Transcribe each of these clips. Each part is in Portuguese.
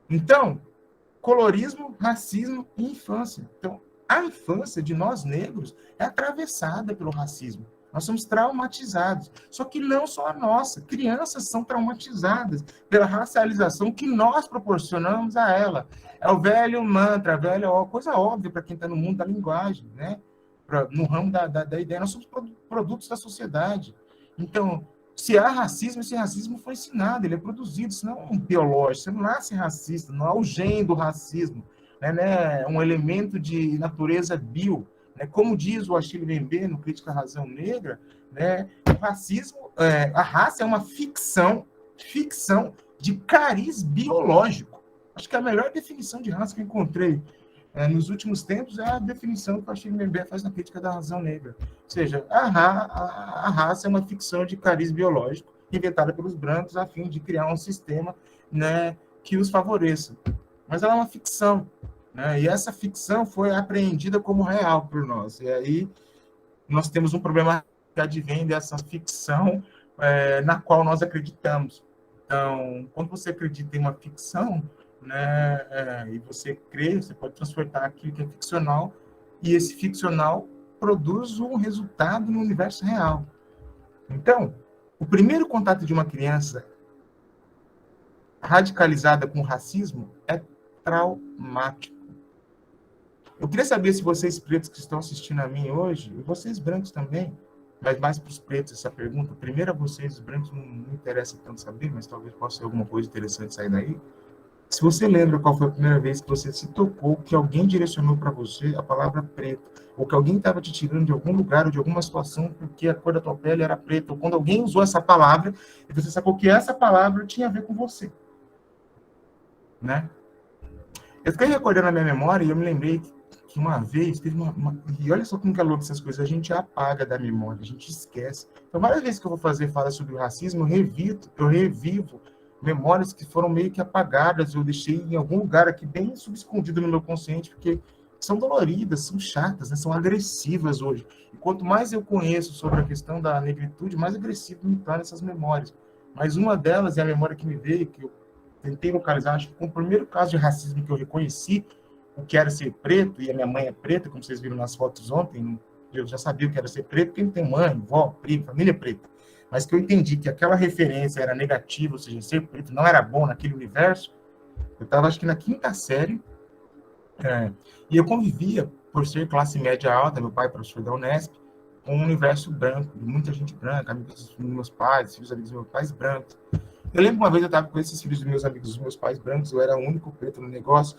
Então, colorismo, racismo e infância. Então, a infância de nós negros é atravessada pelo racismo. Nós somos traumatizados. Só que não só a nossa. Crianças são traumatizadas pela racialização que nós proporcionamos a ela. É o velho mantra, a velha coisa óbvia para quem está no mundo da linguagem, né? No ramo da ideia. Nós somos produtos da sociedade. Então, se há racismo, esse racismo foi ensinado, ele é produzido, isso não é um biológico, você não nasce racista, não há o gene do racismo, né, um elemento de natureza bio. Né, como diz o Achille Mbembe, no Crítica à Razão Negra, né, o racismo, a raça é uma ficção de cariz biológico. Acho que a melhor definição de raça que eu encontrei nos últimos tempos é a definição que o Achille Mbembe faz na Crítica da Razão Negra. Ou seja, a raça é uma ficção de cariz biológico inventada pelos brancos a fim de criar um sistema, né, que os favoreça. Mas ela é uma ficção, né, e essa ficção foi apreendida como real por nós. E aí nós temos um problema que advém dessa ficção na qual nós acreditamos. Então, quando você acredita em uma ficção, né, e você crê, você pode transportar aquilo que é ficcional, e esse ficcional produz um resultado no universo real. Então, o primeiro contato de uma criança radicalizada com racismo é traumático. Eu queria saber se vocês pretos que estão assistindo a mim hoje, e vocês brancos também, mas mais para os pretos essa pergunta, primeiro a vocês, os brancos não me interessa tanto saber, mas talvez possa ter alguma coisa interessante sair daí. Se você lembra qual foi a primeira vez que você se tocou, que alguém direcionou para você a palavra preto, ou que alguém estava te tirando de algum lugar ou de alguma situação porque a cor da tua pele era preta, ou quando alguém usou essa palavra e você sacou que essa palavra tinha a ver com você, né? Eu fiquei recordando na minha memória e eu me lembrei que uma vez teve e olha só como que é louco essas coisas, a gente apaga da memória, a gente esquece. Então, várias vezes que eu vou fazer fala sobre o racismo, eu revivo memórias que foram meio que apagadas, eu deixei em algum lugar aqui bem subescondido no meu consciente, porque são doloridas, são chatas, né? São agressivas hoje. E quanto mais eu conheço sobre a questão da negritude, mais agressivo me torna essas memórias. Mas uma delas é a memória que me veio, que eu tentei localizar, acho que com o primeiro caso de racismo que eu reconheci, o que era ser preto, e a minha mãe é preta, como vocês viram nas fotos ontem, eu já sabia o que era ser preto, quem tem mãe, vó, primo, família preta. Mas que eu entendi que aquela referência era negativa, ou seja, ser preto não era bom naquele universo, eu estava, acho que na quinta série, e eu convivia, por ser classe média alta, meu pai professor da Unesp, com um universo branco, de muita gente branca, amigos dos meus pais, filhos amigos dos meus pais brancos. Eu lembro uma vez eu estava com esses filhos dos meus amigos, dos meus pais brancos, eu era o único preto no negócio,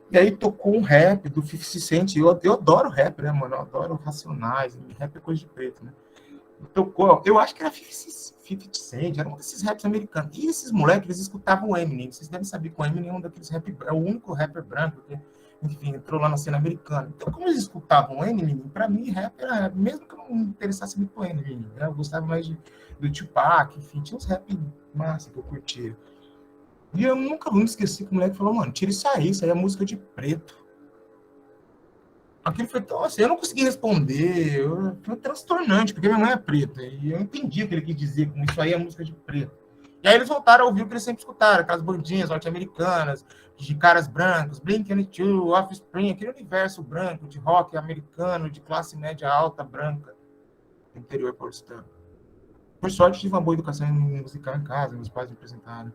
e aí tocou um rap do 50 Cent, eu adoro rap, né, mano, eu adoro Racionais, rap é coisa de preto, né. Tocou, eu acho que era 50 Cent, era um desses raps americanos. E esses moleques, eles escutavam o Eminem. Vocês devem saber que o Eminem é um daqueles rap, é o único rapper branco que, enfim, entrou lá na cena americana. Então, como eles escutavam o Eminem, para mim, rap era rap, mesmo que eu não me interessasse muito por Eminem, né? Eu gostava mais do Tupac, enfim, tinha uns rap massa que eu curtia. E eu nunca vou me esquecer que o moleque falou, mano, tira isso aí é música de preto. Aquilo foi tão assim, eu não consegui responder, foi transtornante, porque minha mãe é preta, e eu entendi o que ele quis dizer com isso aí é música de preto. E aí eles voltaram a ouvir o que eles sempre escutaram, aquelas bandinhas norte-americanas, de caras brancos, Blink-182, Offspring, aquele universo branco, de rock americano, de classe média alta, branca, do interior paulistano. Por sorte, tive uma boa educação musical em casa, meus pais me apresentaram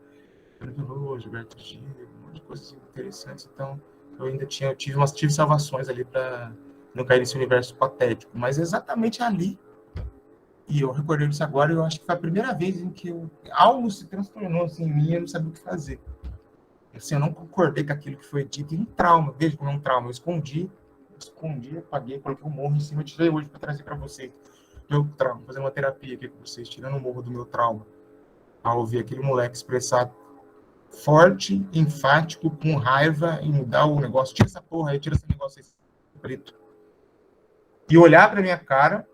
Fernando Gilberto Gil, um monte de coisas interessantes, então eu ainda tive salvações ali para não cair nesse universo patético, mas exatamente ali, e eu recordei disso agora, eu acho que foi a primeira vez em que algo se transtornou assim, em mim, eu não sabia o que fazer. Assim, eu não concordei com aquilo que foi dito, e um trauma, veja como é um trauma, eu escondi, apaguei, coloquei um morro em cima, tirei hoje para trazer para vocês meu trauma, fazer uma terapia aqui com vocês, tirando o morro do meu trauma, ao ouvir aquele moleque expressar forte, enfático, com raiva, em mudar o negócio. Tira essa porra aí, tira esse negócio aí, preto. E olhar pra minha cara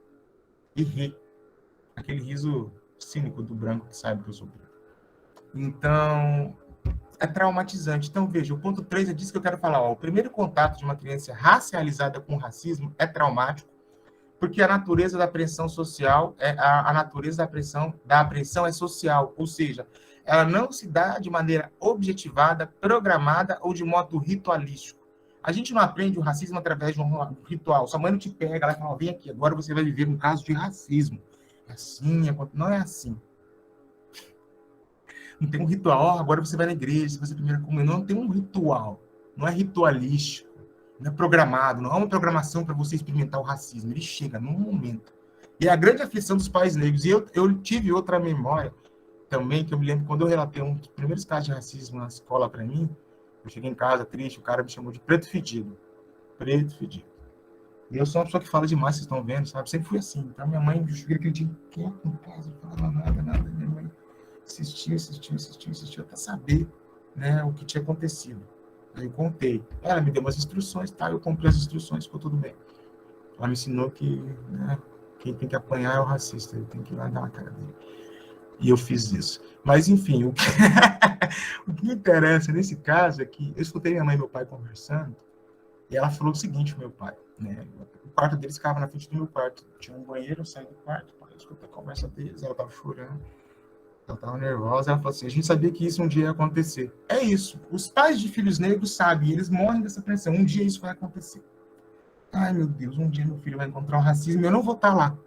e rir. Aquele riso cínico do branco que sabe que eu sou preto. Então, é traumatizante. Então, veja, o ponto 3 é disso que eu quero falar. Ó, o primeiro contato de uma criança racializada com racismo é traumático, porque a natureza da pressão social, a natureza da pressão é social, ou seja, ela não se dá de maneira objetivada, programada ou de modo ritualístico. A gente não aprende o racismo através de um ritual. Sua mãe não te pega, ela fala, vem aqui, agora você vai viver um caso de racismo. É assim, não é assim. Não tem um ritual, agora você vai na igreja, você vai fazer a primeira comunhão. Não tem um ritual. Não é ritualístico. Não é programado. Não há uma programação para você experimentar o racismo. Ele chega num momento. E é a grande aflição dos pais negros. E eu tive outra memória também, que eu me lembro quando eu relatei um dos primeiros casos de racismo na escola para mim. Eu cheguei em casa triste, o cara me chamou de preto fedido. Preto fedido. E eu sou uma pessoa que fala demais, vocês estão vendo, sabe? Sempre fui assim. Então, minha mãe, eu cheguei aquele dia quieto em casa, não falava nada. Minha mãe insistiu até saber, né, o que tinha acontecido. Aí eu contei. Ela me deu umas instruções, tá? Eu comprei as instruções, ficou tudo bem. Ela me ensinou que, né, quem tem que apanhar é o racista, ele tem que ir lá dar na cara dele. E eu fiz isso. Mas, enfim, o que interessa nesse caso é que eu escutei minha mãe e meu pai conversando, e ela falou o seguinte, meu pai, né? O quarto deles ficava na frente do meu quarto. Tinha um banheiro, eu saí do quarto, eu escutei a conversa deles, ela estava chorando, ela estava nervosa, ela falou assim, a gente sabia que isso um dia ia acontecer. É isso. Os pais de filhos negros sabem, eles morrem dessa pressão. Um dia isso vai acontecer. Ai, meu Deus, um dia meu filho vai encontrar um racismo e eu não vou estar lá.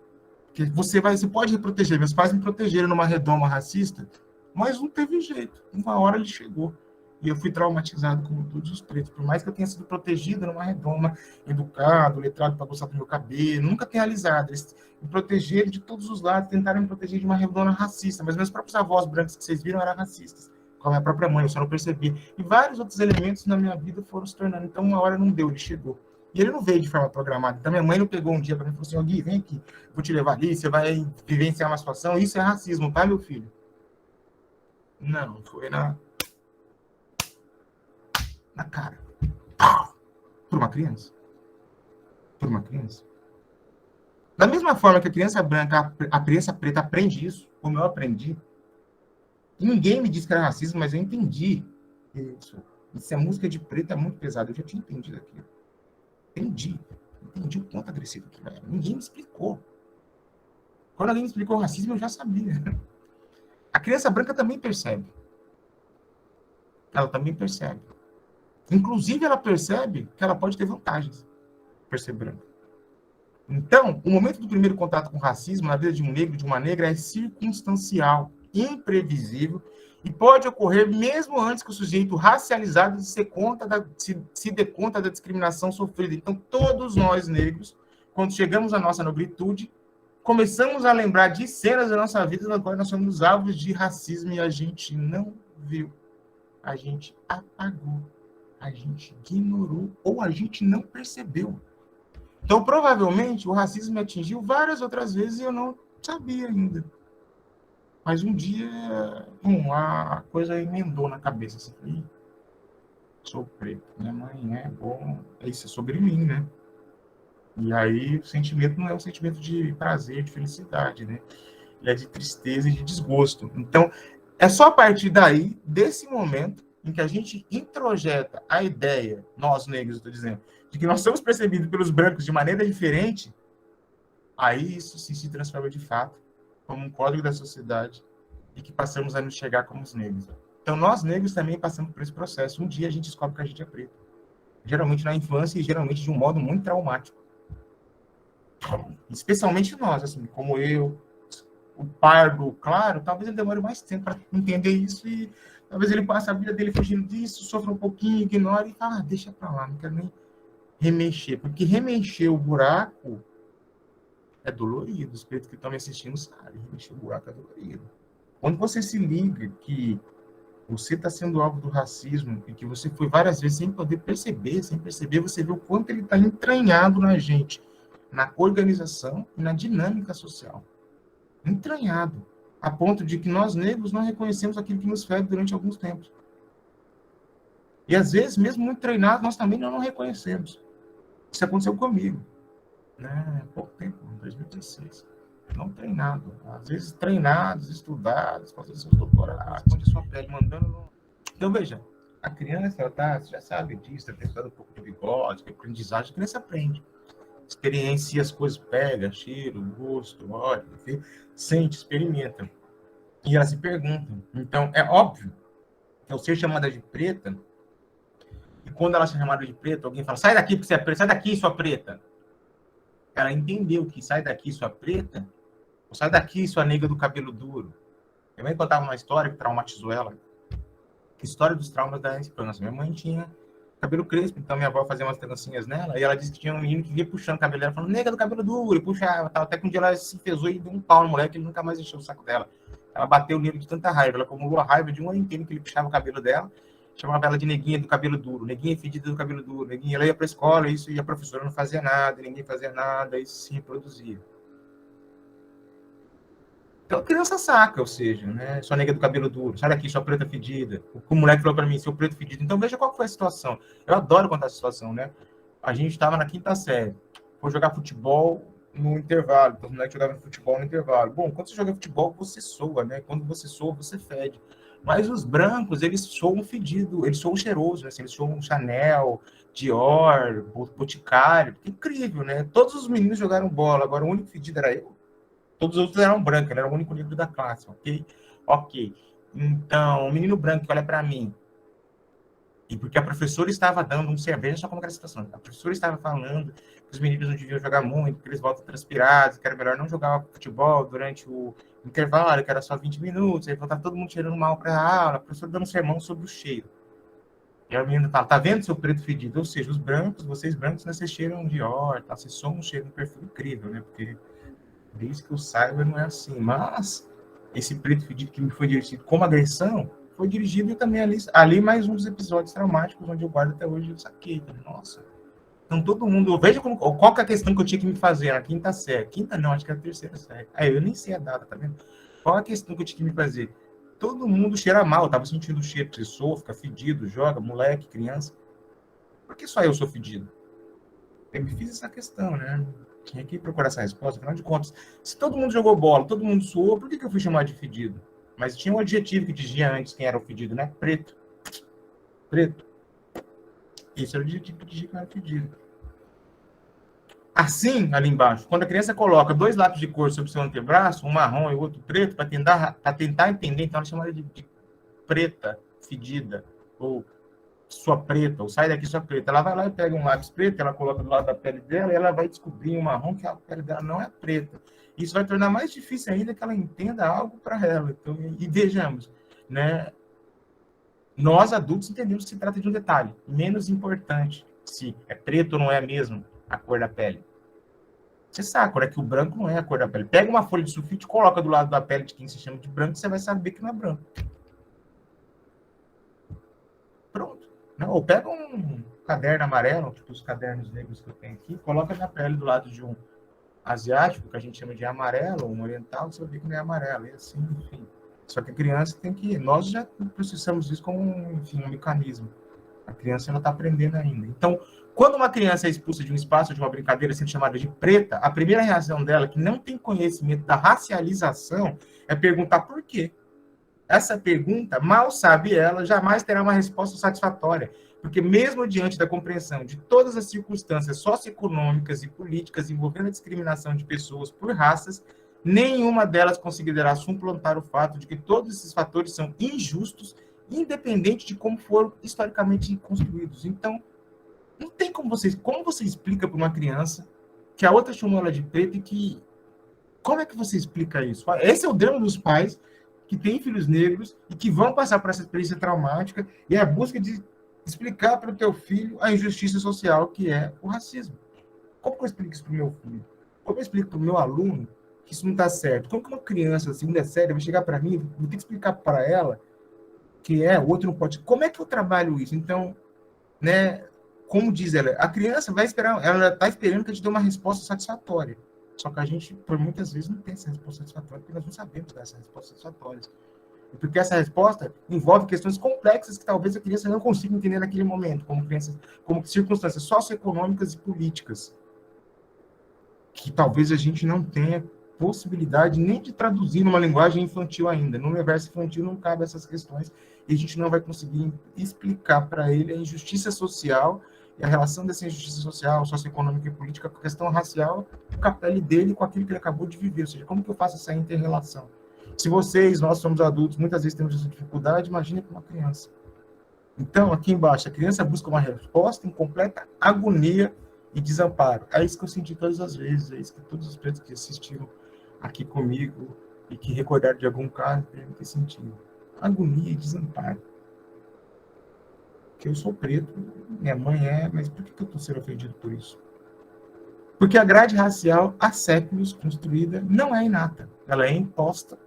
Porque você pode me proteger. Meus pais me protegeram numa redoma racista, mas não teve jeito. Uma hora ele chegou. E eu fui traumatizado como todos os pretos. Por mais que eu tenha sido protegido numa redoma, educado, letrado para gostar do meu cabelo, nunca realizado. Eles me protegeram de todos os lados, tentaram me proteger de uma redoma racista. Mas meus próprios avós brancos que vocês viram eram racistas. Com a minha própria mãe, eu só não percebi. E vários outros elementos na minha vida foram se tornando. Então, uma hora não deu, ele chegou. E ele não veio de forma programada. Então, minha mãe não pegou um dia para mim e falou assim, Gui, vem aqui, vou te levar ali, você vai vivenciar uma situação. Isso é racismo, tá, meu filho? Não, foi na cara. Por uma criança. Por uma criança. Da mesma forma que a criança branca, a criança preta aprende isso, como eu aprendi, e ninguém me disse que era racismo, mas eu entendi isso. Isso é música de preto, é muito pesado. Eu já tinha entendido aquilo. Entendi o quanto agressivo que era. Ninguém me explicou. Quando alguém me explicou o racismo, eu já sabia. A criança branca também percebe. Ela também percebe. Inclusive, ela percebe que ela pode ter vantagens por ser branca. Então, o momento do primeiro contato com o racismo na vida de um negro, de uma negra, é circunstancial, imprevisível, e pode ocorrer mesmo antes que o sujeito racializado se dê conta da discriminação sofrida. Então, todos nós negros, quando chegamos à nossa negritude, começamos a lembrar de cenas da nossa vida nas quais nós somos alvos de racismo e a gente não viu, a gente apagou, a gente ignorou ou a gente não percebeu. Então, provavelmente, o racismo me atingiu várias outras vezes e eu não sabia ainda. Mas um dia, a coisa emendou na cabeça. Assim, falei, sou preto, minha mãe é bom, isso é sobre mim, né? E aí, o sentimento não é um sentimento de prazer, de felicidade, né? Ele é de tristeza e de desgosto. Então, é só a partir daí, desse momento, em que a gente introjeta a ideia, nós negros, estou dizendo, de que nós somos percebidos pelos brancos de maneira diferente, aí isso se transforma de fato como um código da sociedade e que passamos a nos enxergar como os negros. Então, nós negros também passamos por esse processo. Um dia a gente descobre que a gente é preto. Geralmente na infância e geralmente de um modo muito traumático. Especialmente nós, assim, como eu, o pardo, claro, talvez ele demore mais tempo para entender isso e talvez ele passe a vida dele fugindo disso, sofra um pouquinho, ignore e fala, deixa para lá, não quero nem remexer. Porque remexer o buraco é dolorido. Os pretos que estão me assistindo sabem, remexer o buraco é dolorido. Quando você se liga que você está sendo alvo do racismo e que você foi várias vezes sem poder perceber, você vê o quanto ele está entranhado na gente, na organização e na dinâmica social. Entranhado, a ponto de que nós negros não reconhecemos aquilo que nos fere durante alguns tempos. E às vezes, mesmo muito treinados, nós também não reconhecemos. Isso aconteceu comigo, né? Há pouco tempo, em 2016. Não treinado. Às vezes treinados, estudados, fazendo seus doutorados, onde a sua pele mandando no... Então, veja, a criança, ela tá, você já sabe disso, está tentando um pouco de bigode, de aprendizagem, a criança aprende. Experiencia as coisas, pega, cheiro, gosto, olha, sente, experimenta. E elas se perguntam. Então, é óbvio que ao ser chamada de preta, e quando ela é chamada de preta, alguém fala, sai daqui porque você é preta, sai daqui, sua preta. Ela entendeu que sai daqui, sua preta, ou sai daqui, sua negra do cabelo duro. Eu também contava uma história que traumatizou ela. Que história dos traumas da infância. Minha mãe tinha cabelo crespo, então minha avó fazia umas trancinhas nela, e ela disse que tinha um menino que vinha puxando o cabelo dela, falando, nega do cabelo duro, e puxava, tal. Até que um dia ela se fezou e deu um pau no moleque, ele nunca mais encheu o saco dela. Ela bateu nele de tanta raiva, ela acumulou a raiva de um ano inteiro que ele puxava o cabelo dela, chamava ela de neguinha do cabelo duro, neguinha fedida do cabelo duro, neguinha. Ela ia para a escola, isso, e a professora não fazia nada, ninguém fazia nada, isso se reproduzia. Então a criança saca, ou seja, né? Sua nega do cabelo duro, sai daqui, sua preta fedida. O moleque falou para mim, seu preto fedido. Então veja qual foi a situação. Eu adoro contar a situação, né? A gente estava na quinta série, foi jogar futebol no intervalo. Então, os moleques jogavam futebol no intervalo. Bom, quando você joga futebol, você soa, né? Quando você soa, você fede. Mas os brancos, eles soam fedido, eles soam cheiroso, né? Assim, eles soam Chanel, Dior, Boticário. Incrível, né? Todos os meninos jogaram bola, agora o único fedido era eu. Todos os outros eram brancos, ele era o único negro da classe, ok? Ok. Então, o menino branco que olha para mim, e porque a professora estava dando um cerveja, só como era a situação. A professora estava falando que os meninos não deviam jogar muito, que eles voltam transpirados, que era melhor não jogar futebol durante o intervalo, que era só 20 minutos, aí voltava todo mundo cheirando mal para a aula, a professora dando um sermão sobre o cheiro. E a menina fala, tá vendo seu preto fedido? Ou seja, os brancos, vocês brancos, né, vocês cheiram de or, tá? Vocês são um cheiro, um perfume incrível, né? Porque desde que eu saiba, não é assim. Mas esse preto fedido que me foi dirigido como agressão, foi dirigido e também ali mais um dos episódios traumáticos, onde eu guardo até hoje, eu saquei. Nossa. Então todo mundo, veja como, qual que é a questão que eu tinha que me fazer na quinta série. Quinta não, acho que é a terceira série. Aí eu nem sei a data, tá vendo? Qual a questão que eu tinha que me fazer? Todo mundo cheira mal, tava sentindo o cheiro, você fica fedido, joga, moleque, criança. Por que só eu sou fedido? Eu me fiz essa questão, né? Tinha que procurar essa resposta. Afinal de contas, se todo mundo jogou bola, todo mundo suou, por que eu fui chamado de fedido? Mas tinha um adjetivo que dizia antes quem era o fedido, né? Preto. Preto. Isso era o adjetivo que dizia que era fedido. Assim, ali embaixo, quando a criança coloca dois lápis de cor sobre o seu antebraço, um marrom e o outro preto, para tentar entender, então ela chama de preta, fedida, ou sua preta, ou sai daqui sua preta. Ela vai lá e pega um lápis preto, ela coloca do lado da pele dela e ela vai descobrir um marrom que a pele dela não é preta. Isso vai tornar mais difícil ainda que ela entenda algo para ela. Então, e vejamos, né? Nós adultos entendemos que se trata de um detalhe menos importante, se é preto ou não é mesmo a cor da pele. Você sabe, né, que o branco não é a cor da pele. Pega uma folha de sulfite, coloca do lado da pele de quem se chama de branco, você vai saber que não é branco. Pronto. Não, ou pega um caderno amarelo, tipo os cadernos negros que eu tenho aqui, coloca na pele do lado de um asiático, que a gente chama de amarelo, um oriental, você vai ver que não é amarelo, e assim, enfim. Só que a criança tem que... Nós já processamos isso como, enfim, um mecanismo. A criança ela está aprendendo ainda. Então, quando uma criança é expulsa de um espaço, de uma brincadeira, sendo chamada de preta, a primeira reação dela, que não tem conhecimento da racialização, é perguntar por quê. Essa pergunta, mal sabe ela, jamais terá uma resposta satisfatória, porque mesmo diante da compreensão de todas as circunstâncias socioeconômicas e políticas envolvendo a discriminação de pessoas por raças, nenhuma delas conseguirá suplantar o fato de que todos esses fatores são injustos, independente de como foram historicamente construídos. Então, não tem como você explica para uma criança que a outra chamou ela de preta e que como é que você explica isso? Esse é o drama dos pais que têm filhos negros e que vão passar por essa experiência traumática e é a busca de explicar para o teu filho a injustiça social que é o racismo. Como que eu explico isso para o meu filho? Como eu explico para o meu aluno que isso não está certo? Como que uma criança, segunda série, vai chegar para mim, vou ter que explicar para ela que o outro não pode... Como é que eu trabalho isso? Então, né, como diz ela, a criança vai esperar, ela está esperando que a gente dê uma resposta satisfatória. Só que a gente, por muitas vezes, não tem essa resposta satisfatória, porque nós não sabemos dar essa resposta satisfatória. E porque essa resposta envolve questões complexas que talvez a criança não consiga entender naquele momento, como circunstâncias socioeconômicas e políticas, que talvez a gente não tenha possibilidade nem de traduzir numa linguagem infantil ainda. No universo infantil não cabe essas questões e a gente não vai conseguir explicar para ele a injustiça social e a relação dessa injustiça social, socioeconômica e política com a questão racial, com a pele dele e com aquilo que ele acabou de viver. Ou seja, como que eu faço essa inter-relação? Se vocês, nós somos adultos, muitas vezes temos essa dificuldade, imagine com uma criança. Então, aqui embaixo, a criança busca uma resposta em completa agonia e desamparo. É isso que eu senti todas as vezes, é isso que todos os pretos que assistiram aqui comigo e que recordaram de algum caso devem ter sentido. Agonia e desamparo. Porque eu sou preto, minha mãe é, mas por que eu estou sendo ofendido por isso? Porque a grade racial, há séculos construída, não é inata. Ela é imposta.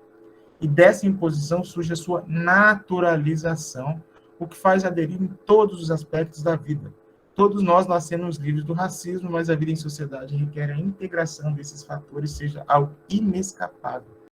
E dessa imposição surge a sua naturalização, o que faz aderir em todos os aspectos da vida. Todos nós nascemos livres do racismo, mas a vida em sociedade requer a integração desses fatores, seja algo inescapável.